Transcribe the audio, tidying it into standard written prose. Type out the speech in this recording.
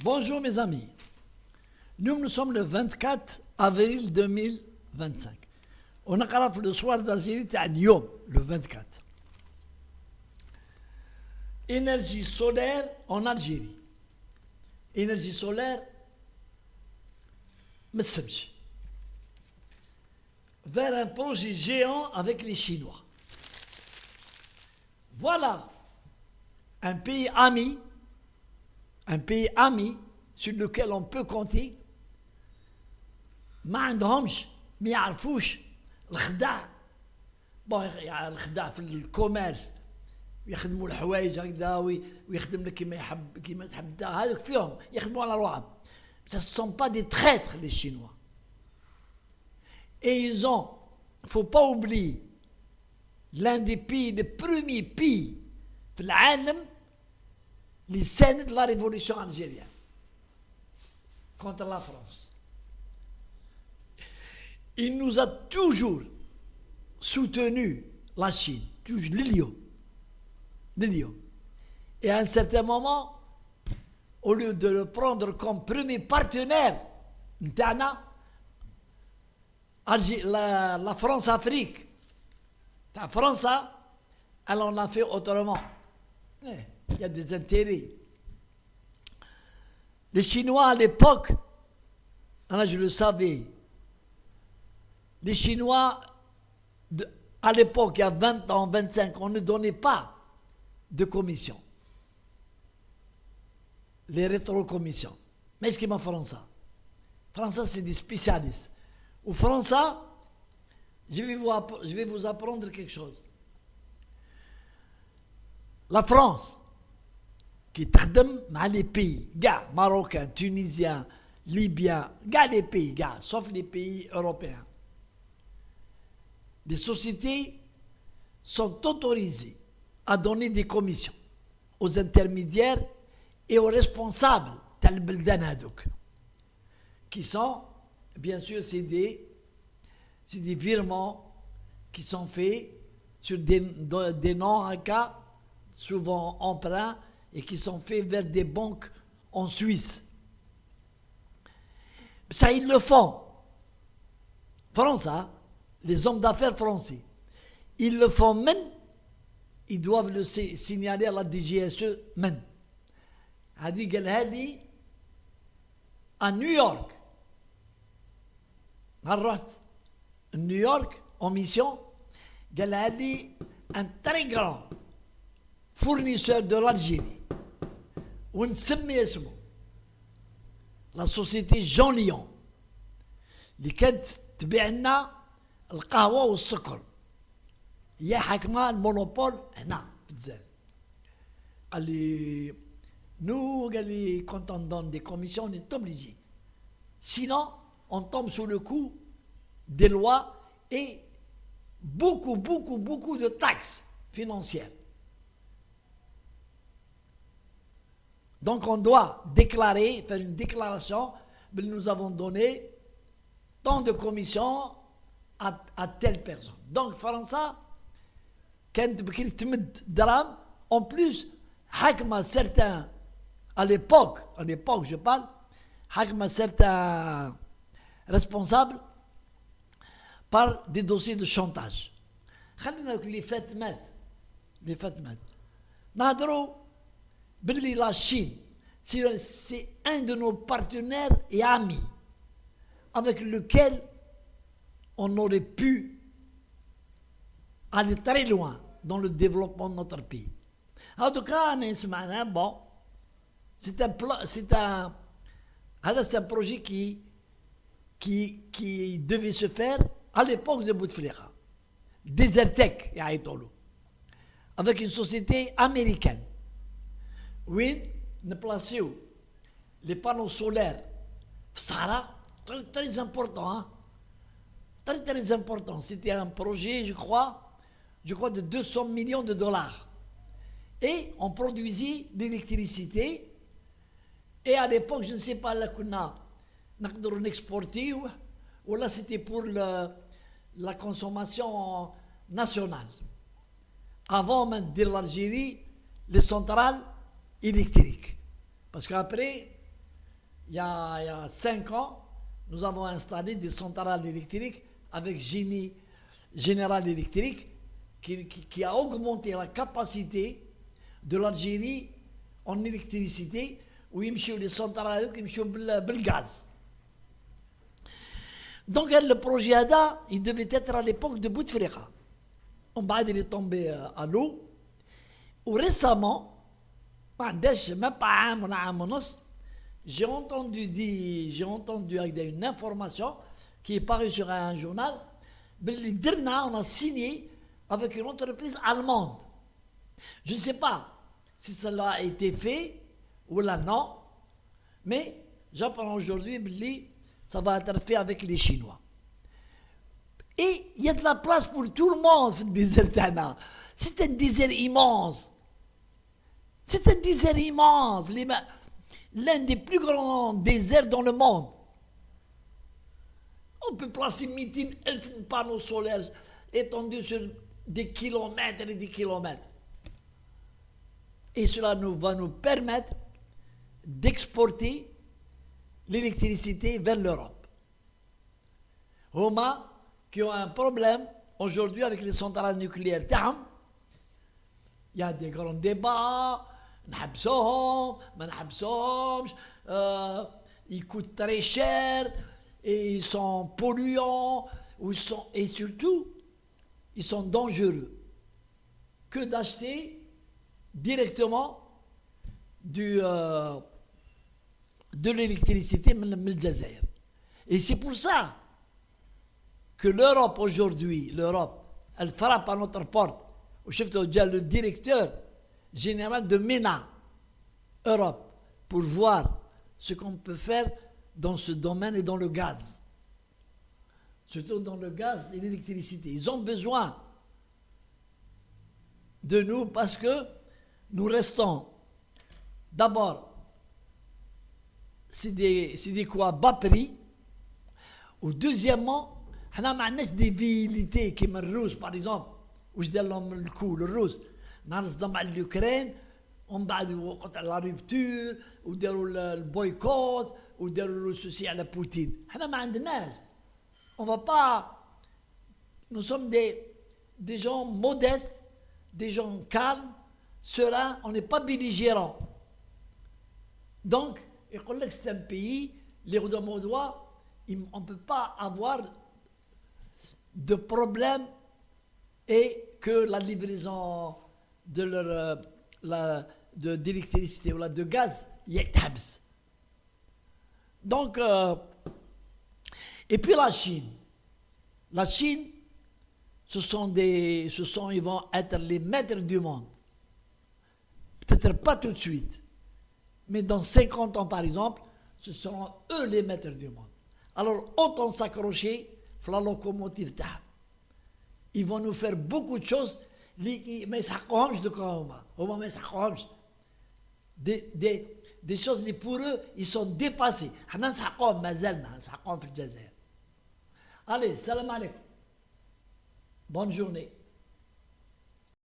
Bonjour mes amis. Nous sommes le 24 avril 2025. On a fait le soir d'Algérie, c'est le 24. Énergie solaire en Algérie. Énergie solaire, vers un projet géant avec les Chinois. Voilà un pays ami sur lequel on peut compter. ما عندهمش ما يعرفوش الخداع الخداع في الكوميرس يخدموا الحوايج هكذا ويخدم لك كيما تحب هذوك فيهم يخدموا على رواحهم. Ce ne sont pas des traîtres les Chinois. Et ils ont, il ne faut pas oublier, l'un des pays, les premiers pays في العالم les scènes de la révolution algérienne contre la France. Il nous a toujours soutenu, la Chine, toujours l'Ilio. Et à un certain moment, au lieu de le prendre comme premier partenaire, la France-Afrique, la France, elle en a fait autrement. Il y a des intérêts. Les Chinois à l'époque, je le savais, les Chinois, à l'époque, il y a 20 ans, 25, on ne donnait pas de commission. Les rétrocommissions. Mais ce qui m'a Français. Français, c'est des spécialistes. Au Français, je vais vous apprendre quelque chose. La France, qui تخدم مع les pays, marocains, tunisiens, libyens, les pays, sauf les pays européens. Les sociétés sont autorisées à donner des commissions aux intermédiaires et aux responsables qui sont, bien sûr, c'est des virements qui sont faits sur des noms en cas, souvent emprunts, et qui sont faits vers des banques en Suisse. Ça, ils le font. France, les hommes d'affaires français, ils le font même, ils doivent le signaler à la DGSE même. Hadi Galhadi, à New York, New York, en mission, Galhadi, un très grand fournisseur de l'Algérie, la société Jean Lion, اللي كانت تبيع لنا القهوة والسكر، هي حاكمة المونوبول هنا في الجزائر. قال لي nous, quand on donne des commissions, on est obligé. Sinon, on tombe sous le coup des lois et beaucoup de taxes financières. Donc on doit déclarer, faire une déclaration, nous avons donné tant de commissions à telle personne. Donc Français, en plus, certains, à l'époque je parle, certains responsables par des dossiers de chantage. Les Fatmat. La Chine, c'est un de nos partenaires et amis avec lequel on aurait pu aller très loin dans le développement de notre pays. En tout cas, bon, c'est un projet qui devait se faire à l'époque de Bouteflika, Desertec, avec une société américaine. Oui, nous placions les panneaux solaires. Ça, très important. Hein? Très important. C'était un projet, je crois, de 200 millions de dollars. Et on produisit de l'électricité. Et à l'époque, je ne sais pas, là qu'on a exporté, ou là c'était pour la consommation nationale. Avant même de l'Algérie, les centrales électriques. Parce qu'après, il y a 5 ans, nous avons installé des centrales électriques avec Génie Général Électrique qui a augmenté la capacité de l'Algérie en électricité où ils مشيو les centrales هذوك يمشيو بالgaz. Donc le projet ADA, il devait être à l'époque de Bouteflika. On il est tombé à l'eau. Ou récemment, même pas عام ونص, j'ai entendu avec une information qui est parue sur un journal, on a signé avec une entreprise allemande. Je ne sais pas si cela a été fait ou là non, mais j'apprends aujourd'hui que ça va être fait avec les Chinois. Et il y a de la place pour tout le monde dans le désert. C'est un désert immense. C'est un désert immense. L'un des plus grands déserts dans le monde. On peut placer 1000 panneaux solaires étendus sur des kilomètres et des kilomètres. Et cela va nous permettre d'exporter l'électricité vers l'Europe. Homa, qui ont un problème aujourd'hui avec les centrales nucléaires. Il y a des grands débats. Ils coûtent très cher et ils sont polluants et surtout ils sont dangereux que d'acheter directement de l'électricité من الجزائر. Et c'est pour ça que l'Europe aujourd'hui, elle frappe à notre porte. Le directeur général de MENA Europe pour voir ce qu'on peut faire dans ce domaine et dans le gaz. Surtout dans le gaz et l'électricité. Ils ont besoin de nous parce que nous restons d'abord, c'est des quoi bas prix. Ou deuxièmement, on a des velléités comme le Russe par exemple. وش دار لهم الكول الروس نهار صدام على اليوكرين ومن بعد وقت على لا ريبتور وداروا البويكوت وداروا السوسي على بوتين. حنا ما عندناش. On va pas. Nous sommes des gens modestes, des gens calmes, sereins, on n'est pas belligérants. Donc, يقول لك c'est un pays, les Rodomodois, on ne peut pas avoir de problème et que la livraison d'électricité ou de gaz y est habs. Donc, et puis la Chine. La Chine, ils vont être les maîtres du monde. Peut-être pas tout de suite, mais dans 50 ans par exemple, ce seront eux les maîtres du monde. Alors, autant s'accrocher à la locomotive TAP. Ils vont nous faire beaucoup de choses, mais ça commence de quoi des choses qui pour eux, ils sont dépassés. Allez, salam alaikum. Bonne journée.